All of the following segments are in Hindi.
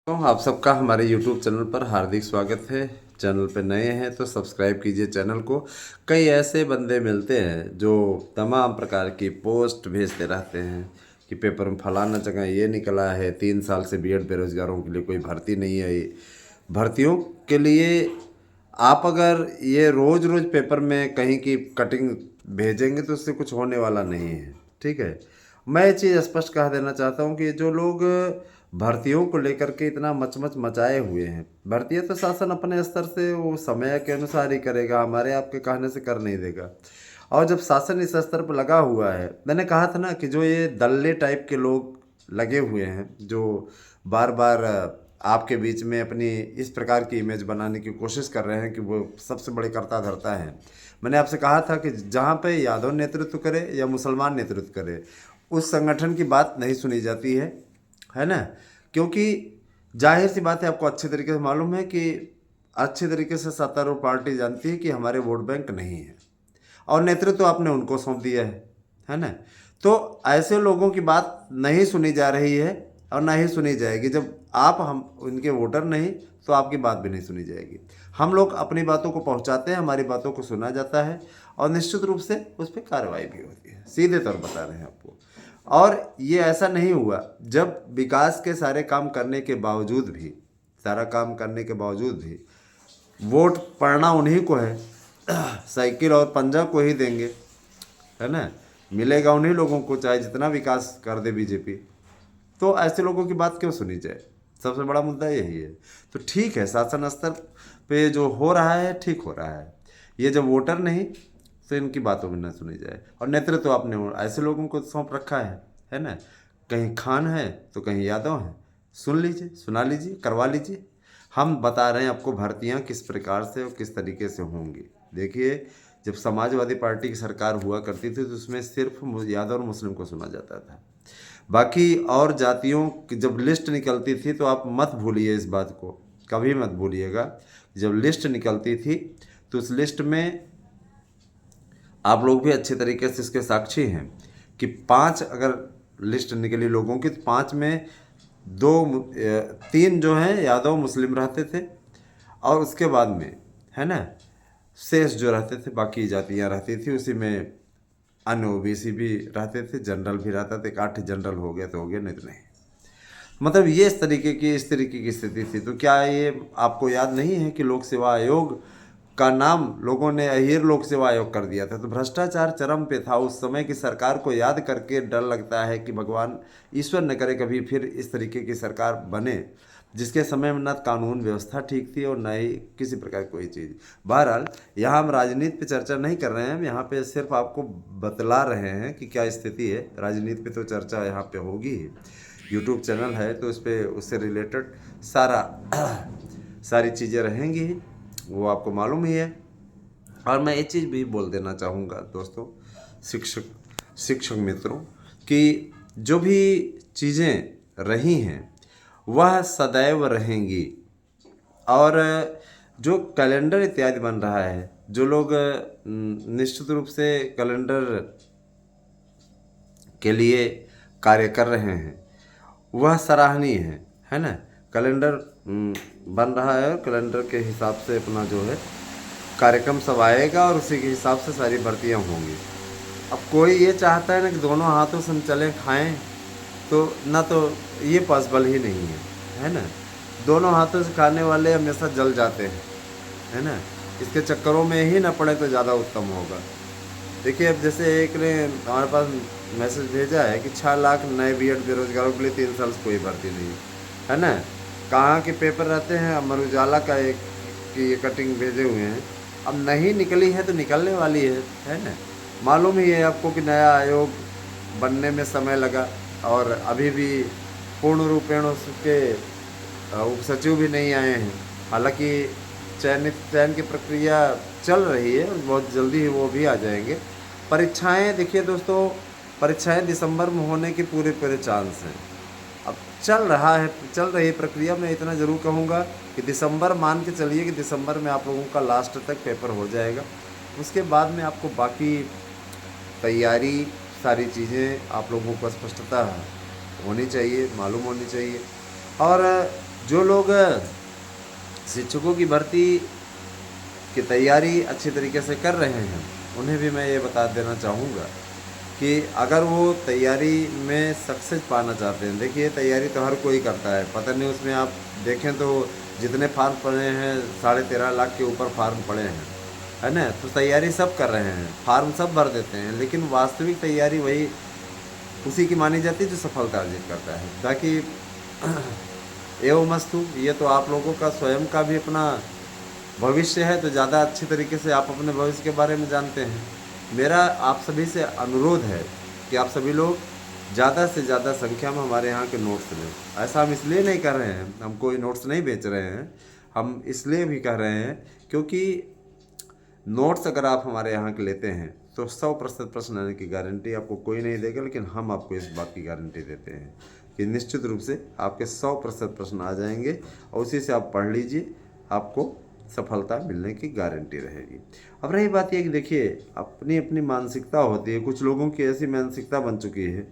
तो आप सबका हमारे YouTube चैनल पर हार्दिक स्वागत है। चैनल पे नए हैं तो सब्सक्राइब कीजिए चैनल को। कई ऐसे बंदे मिलते हैं जो तमाम प्रकार की पोस्ट भेजते रहते हैं कि पेपर में फलाना जगह ये निकला है, 3 साल से बीएड बेरोजगारों के लिए कोई भर्ती नहीं आई। भर्तियों के लिए आप अगर ये रोज़ रोज़ पेपर में कहीं की कटिंग भेजेंगे तो उससे कुछ होने वाला नहीं है। ठीक है, मैं ये चीज़ स्पष्ट कह देना चाहता हूँ कि जो लोग भर्तियों को लेकर के इतना मचमच मचाए हुए हैं, भर्तियाँ तो शासन अपने स्तर से वो समय के अनुसार ही करेगा, हमारे आपके कहने से कर नहीं देगा। और जब शासन इस स्तर पर लगा हुआ है, मैंने कहा था ना कि जो ये दल्ले टाइप के लोग लगे हुए हैं जो बार बार आपके बीच में अपनी इस प्रकार की इमेज बनाने की कोशिश कर रहे हैं कि वो सबसे बड़े कर्ता धर्ता हैं। मैंने आपसे कहा था कि जहाँ पे यादव नेतृत्व करे या मुसलमान नेतृत्व करे, उस संगठन की बात नहीं सुनी जाती है ना। क्योंकि जाहिर सी बात है, आपको अच्छे तरीके से मालूम है कि अच्छे तरीके से सत्तारूढ़ पार्टी जानती है कि हमारे वोट बैंक नहीं है और नेतृत्व तो आपने उनको सौंप दिया है ना। तो ऐसे लोगों की बात नहीं सुनी जा रही है और ना ही सुनी जाएगी। जब आप हम उनके वोटर नहीं तो आपकी बात भी नहीं सुनी जाएगी। हम लोग अपनी बातों को पहुंचाते हैं, हमारी बातों को सुना जाता है और निश्चित रूप से उस पर कार्रवाई भी होती है। सीधे तौर बता रहे हैं आपको। और ये ऐसा नहीं हुआ जब विकास के सारे काम करने के बावजूद भी, सारा काम करने के बावजूद भी वोट पड़ना उन्हीं को है, साइकिल और पंजा को ही देंगे, है ना। मिलेगा उन्हीं लोगों को चाहे जितना विकास कर दे बीजेपी। तो ऐसे लोगों की बात क्यों सुनी जाए? सबसे बड़ा मुद्दा यही है। तो ठीक है, शासन स्तर पे जो हो रहा है ठीक हो रहा है। ये जब वोटर नहीं तो इनकी बातों में न सुनी जाए। और नेतृत्व तो आपने ऐसे लोगों को सौंप रखा है ना। कहीं खान है तो कहीं यादव है। सुन लीजिए, सुना लीजिए, करवा लीजिए। हम बता रहे हैं आपको भर्तियां किस प्रकार से और किस तरीके से होंगी। देखिए, जब समाजवादी पार्टी की सरकार हुआ करती थी तो उसमें सिर्फ यादव और मुस्लिम को सुना जाता था। बाकी और जातियों की जब लिस्ट निकलती थी तो आप मत भूलिए इस बात को, कभी मत भूलिएगा। जब लिस्ट निकलती थी तो उस लिस्ट में आप लोग भी अच्छे तरीके से इसके साक्षी हैं कि 5 अगर लिस्ट निकली लोगों की तो 5 में 3 जो हैं यादव मुस्लिम रहते थे और उसके बाद में, है ना, शेष जो रहते थे बाकी जातियां रहती थी। उसी में अन्य ओबीसी भी रहते थे, जनरल भी रहता था। 8 जनरल हो गया तो हो गया, नहीं तो नहीं। मतलब ये इस तरीके की स्थिति थी। तो क्या ये आपको याद नहीं है कि लोक सेवा आयोग का नाम लोगों ने अहीर लोक सेवा आयोग कर दिया था? तो भ्रष्टाचार चरम पे था उस समय की सरकार को याद करके डर लगता है कि भगवान ईश्वर न करे कभी फिर इस तरीके की सरकार बने, जिसके समय में न कानून व्यवस्था ठीक थी और न ही किसी प्रकार की कोई चीज़। बहरहाल, यहाँ हम राजनीति पे चर्चा नहीं कर रहे हैं, हम यहाँ पे सिर्फ आपको बतला रहे हैं कि क्या स्थिति है। राजनीति पे तो चर्चा यहाँ पे होगी ही। यूट्यूब चैनल है तो उस पर उससे रिलेटेड सारी चीज़ें रहेंगी ही, वो आपको मालूम ही है। और मैं ये चीज़ भी बोल देना चाहूँगा दोस्तों, शिक्षक मित्रों, कि जो भी चीज़ें रही हैं वह सदैव रहेंगी। और जो कैलेंडर इत्यादि बन रहा है, जो लोग निश्चित रूप से कैलेंडर के लिए कार्य कर रहे हैं वह सराहनीय है ना। कैलेंडर बन रहा है, कैलेंडर के हिसाब से अपना जो है कार्यक्रम सब आएगा और उसी के हिसाब से सारी भर्तियां होंगी। अब कोई ये चाहता है ना कि दोनों हाथों से चलें खाएं, तो ना तो ये पॉसिबल ही नहीं है ना। दोनों हाथों से खाने वाले हमेशा जल जाते हैं, है ना। इसके चक्करों में ही ना पड़े तो ज़्यादा उत्तम होगा। देखिए, अब जैसे एक ने हमारे पास मैसेज भेजा है कि 6 लाख नए बीएड बेरोजगारों के लिए 3 साल से कोई भर्ती नहीं, है ना। कहाँ के पेपर रहते हैं? अमर उजाला का एक कि ये कटिंग भेजे हुए हैं। अब नहीं निकली है तो निकलने वाली है ना। मालूम ही है आपको कि नया आयोग बनने में समय लगा और अभी भी पूर्ण रूपेण उसके उप सचिव भी नहीं आए हैं। हालांकि चयन की प्रक्रिया चल रही है और बहुत जल्दी ही वो भी आ जाएंगे। परीक्षाएं, देखिए दोस्तों, परीक्षाएं दिसंबर में होने के पूरे चांस हैं। अब चल रही प्रक्रिया। मैं इतना ज़रूर कहूँगा कि दिसंबर, मान के चलिए कि दिसंबर में आप लोगों का लास्ट तक पेपर हो जाएगा। उसके बाद में आपको बाकी तैयारी, सारी चीज़ें आप लोगों को स्पष्टता होनी चाहिए, मालूम होनी चाहिए। और जो लोग शिक्षकों की भर्ती की तैयारी अच्छी तरीके से कर रहे हैं उन्हें भी मैं ये बता देना चाहूँगा कि अगर वो तैयारी में सक्सेस पाना चाहते हैं, देखिए तैयारी तो हर कोई करता है, पता नहीं उसमें आप देखें तो जितने फार्म पड़े हैं 13.5 लाख के ऊपर फार्म पड़े हैं, है ना। तो तैयारी सब कर रहे हैं, फार्म सब भर देते हैं, लेकिन वास्तविक तैयारी वही उसी की मानी जाती है जो सफलता अर्जित करता है। ताकि एवं मस्तु, ये तो आप लोगों का स्वयं का भी अपना भविष्य है, तो ज़्यादा अच्छी तरीके से आप अपने भविष्य के बारे में जानते हैं। मेरा आप सभी से अनुरोध है कि आप सभी लोग ज़्यादा से ज़्यादा संख्या में हमारे यहाँ के नोट्स लें। ऐसा हम इसलिए नहीं कर रहे हैं, हम कोई नोट्स नहीं बेच रहे हैं, हम इसलिए भी कह रहे हैं क्योंकि नोट्स अगर आप हमारे यहाँ के लेते हैं तो 100% प्रश्न आने की गारंटी आपको कोई नहीं देगा, लेकिन हम आपको इस बात की गारंटी देते हैं कि निश्चित रूप से आपके 100% प्रश्न आ जाएंगे और उसी से आप पढ़ लीजिए, आपको सफलता मिलने की गारंटी रहेगी। अब रही बात यह कि देखिए अपनी अपनी मानसिकता होती है, कुछ लोगों की ऐसी मानसिकता बन चुकी है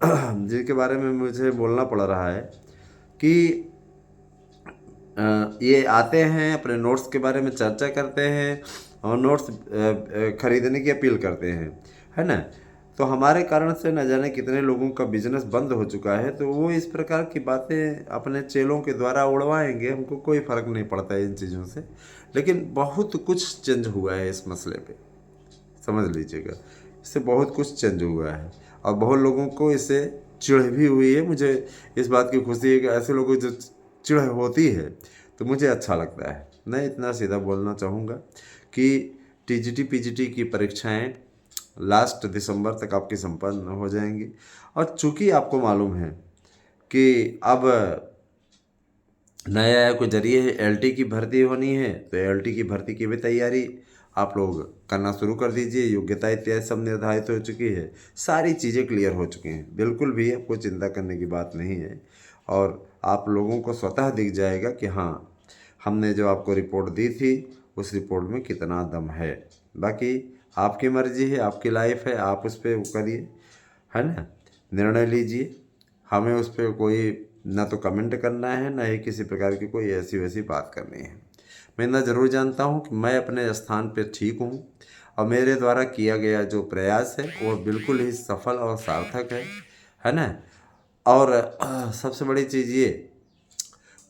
जिनके बारे में मुझे बोलना पड़ रहा है कि ये आते हैं अपने नोट्स के बारे में चर्चा करते हैं और नोट्स खरीदने की अपील करते हैं, है ना। तो हमारे कारण से न जाने कितने लोगों का बिजनेस बंद हो चुका है, तो वो इस प्रकार की बातें अपने चेलों के द्वारा उड़वाएंगे, हमको कोई फ़र्क नहीं पड़ता है इन चीज़ों से। लेकिन बहुत कुछ चेंज हुआ है इस मसले पे, समझ लीजिएगा, इससे बहुत कुछ चेंज हुआ है और बहुत लोगों को इससे चिढ़ भी हुई है। मुझे इस बात की खुशी है कि ऐसे लोगों जो चिढ़ होती है तो मुझे अच्छा लगता है। मैं इतना सीधा बोलना चाहूँगा कि टीजीटी पीजीटी की परीक्षाएं लास्ट दिसंबर तक आपकी संपन्न हो जाएंगी। और चूंकि आपको मालूम है कि अब नया कोई जरिए एलटी की भर्ती होनी है, तो एलटी की भर्ती की भी तैयारी आप लोग करना शुरू कर दीजिए। योग्यता इत्यादि सब निर्धारित हो चुकी है, सारी चीज़ें क्लियर हो चुकी हैं, बिल्कुल भी आपको चिंता करने की बात नहीं है। और आप लोगों को स्वतः दिख जाएगा कि हाँ, हमने जो आपको रिपोर्ट दी थी उस रिपोर्ट में कितना दम है। बाकी आपकी मर्जी है, आपकी लाइफ है, आप उस पर करिए, है ना, निर्णय लीजिए। हमें उस पर कोई ना तो कमेंट करना है, ना ही किसी प्रकार की कोई ऐसी वैसी बात करनी है। मैं इतना ज़रूर जानता हूँ कि मैं अपने स्थान पे ठीक हूँ और मेरे द्वारा किया गया जो प्रयास है वो बिल्कुल ही सफल और सार्थक है ना। और सबसे बड़ी चीज़ ये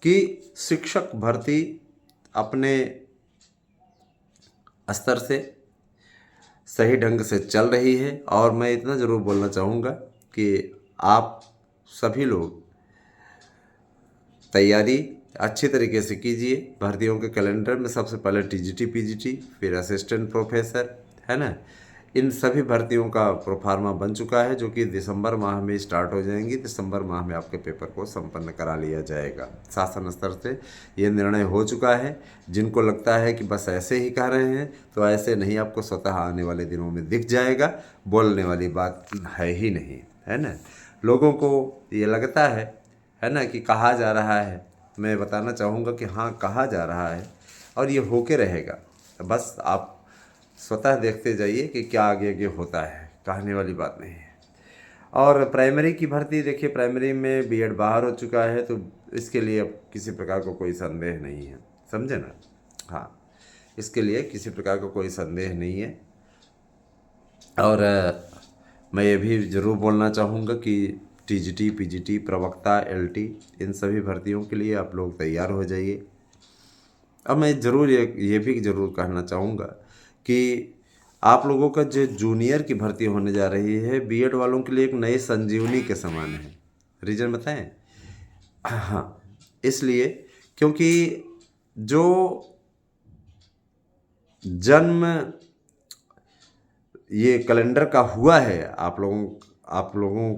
कि शिक्षक भर्ती अपने स्तर से सही ढंग से चल रही है। और मैं इतना ज़रूर बोलना चाहूँगा कि आप सभी लोग तैयारी अच्छी तरीके से कीजिए। भर्तियों के कैलेंडर में सबसे पहले टीजीटी पीजीटी, फिर असिस्टेंट प्रोफेसर, है ना, इन सभी भर्तियों का प्रोफार्मा बन चुका है जो कि दिसंबर माह में स्टार्ट हो जाएंगी। दिसंबर माह में आपके पेपर को संपन्न करा लिया जाएगा। शासन स्तर से ये निर्णय हो चुका है। जिनको लगता है कि बस ऐसे ही कह रहे हैं, तो ऐसे नहीं, आपको स्वतः आने वाले दिनों में दिख जाएगा। बोलने वाली बात है ही नहीं, है ना। लोगों को ये लगता है ना कि कहा जा रहा है। मैं बताना चाहूँगा कि हाँ, कहा जा रहा है और ये होके रहेगा। बस आप स्वतः देखते जाइए कि क्या आगे आगे होता है, कहने वाली बात नहीं है। और प्राइमरी की भर्ती देखिए, प्राइमरी में बीएड बाहर हो चुका है, तो इसके लिए अब किसी प्रकार का कोई संदेह नहीं है, समझे ना। हाँ, इसके लिए किसी प्रकार का कोई संदेह नहीं है। और मैं ये भी ज़रूर बोलना चाहूँगा कि टीजीटी पीजीटी प्रवक्ता एलटी इन सभी भर्तियों के लिए आप लोग तैयार हो जाइए। अब मैं ज़रूर ये भी ज़रूर कहना चाहूँगा कि आप लोगों का जो जूनियर की भर्ती होने जा रही है, बीएड वालों के लिए एक नई संजीवनी के समान है। रीज़न बताएं? हाँ, इसलिए क्योंकि जो जन्म ये कैलेंडर का हुआ है, आप लोगों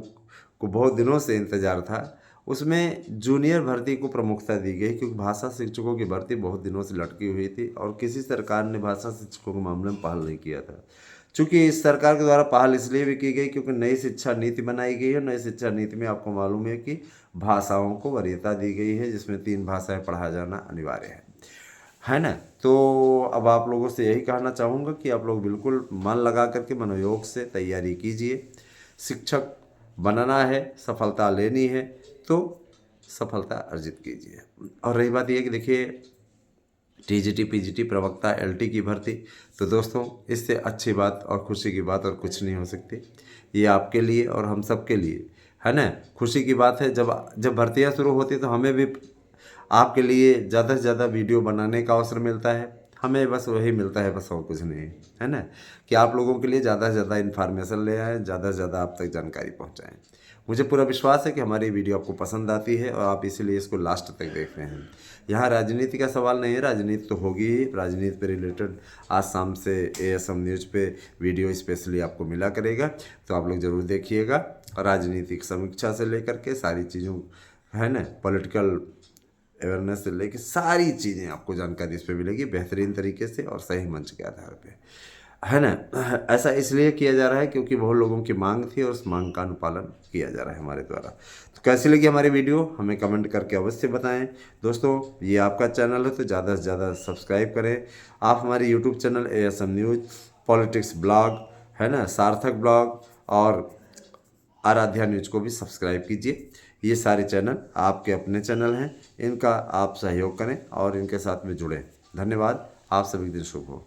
को बहुत दिनों से इंतज़ार था, उसमें जूनियर भर्ती को प्रमुखता दी गई क्योंकि भाषा शिक्षकों की भर्ती बहुत दिनों से लटकी हुई थी और किसी सरकार ने भाषा शिक्षकों के मामले में पहल नहीं किया था। चूँकि इस सरकार के द्वारा पहल इसलिए भी की गई क्योंकि नई शिक्षा नीति बनाई गई है। नई शिक्षा नीति में आपको मालूम है कि भाषाओं को वरीयता दी गई है, जिसमें 3 भाषाएँ पढ़ा जाना अनिवार्य है ना। तो अब आप लोगों से यही कहना चाहूँगा कि आप लोग बिल्कुल मन लगा करके मनोयोग से तैयारी कीजिए। शिक्षक बनना है, सफलता लेनी है, तो सफलता अर्जित कीजिए। और रही बात ये कि देखिए टीजीटी पीजीटी प्रवक्ता एलटी की भर्ती, तो दोस्तों इससे अच्छी बात और खुशी की बात और कुछ नहीं हो सकती। ये आपके लिए और हम सब के लिए है ना, खुशी की बात है। जब भर्तियां शुरू होती तो हमें भी आपके लिए ज़्यादा से ज़्यादा वीडियो बनाने का अवसर मिलता है। हमें बस वही मिलता है, बस और कुछ नहीं, है ना, कि आप लोगों के लिए ज़्यादा से ज़्यादा इन्फॉर्मेशन ले आएँ, ज़्यादा से ज़्यादा आप तक जानकारी पहुँचाएँ। मुझे पूरा विश्वास है कि हमारी वीडियो आपको पसंद आती है और आप इसीलिए इसको लास्ट तक देख रहे हैं। यहाँ राजनीति का सवाल नहीं है, राजनीति तो होगी ही। राजनीति पे रिलेटेड आज शाम से एएसएम न्यूज़ पे वीडियो स्पेशली आपको मिला करेगा, तो आप लोग ज़रूर देखिएगा। राजनीतिक समीक्षा से लेकर के सारी चीज़ों, है ना, पॉलिटिकल अवेयरनेस से लेके सारी चीज़ें आपको जानकारी इस पर मिलेगी बेहतरीन तरीके से और सही मंच के आधार पे, है ना। ऐसा इसलिए किया जा रहा है क्योंकि बहुत लोगों की मांग थी और उस मांग का अनुपालन किया जा रहा है हमारे द्वारा। तो कैसी लगी हमारी वीडियो हमें कमेंट करके अवश्य बताएं। दोस्तों ये आपका चैनल है तो ज़्यादा से ज़्यादा सब्सक्राइब करें। आप हमारे YouTube channel ASM news, politics blog, है ना, सार्थक ब्लॉग और आराध्या न्यूज़ को भी सब्सक्राइब कीजिए। ये सारे चैनल आपके अपने चैनल हैं, इनका आप सहयोग करें और इनके साथ में जुड़ें। धन्यवाद। आप सभी दिन शुभ हो।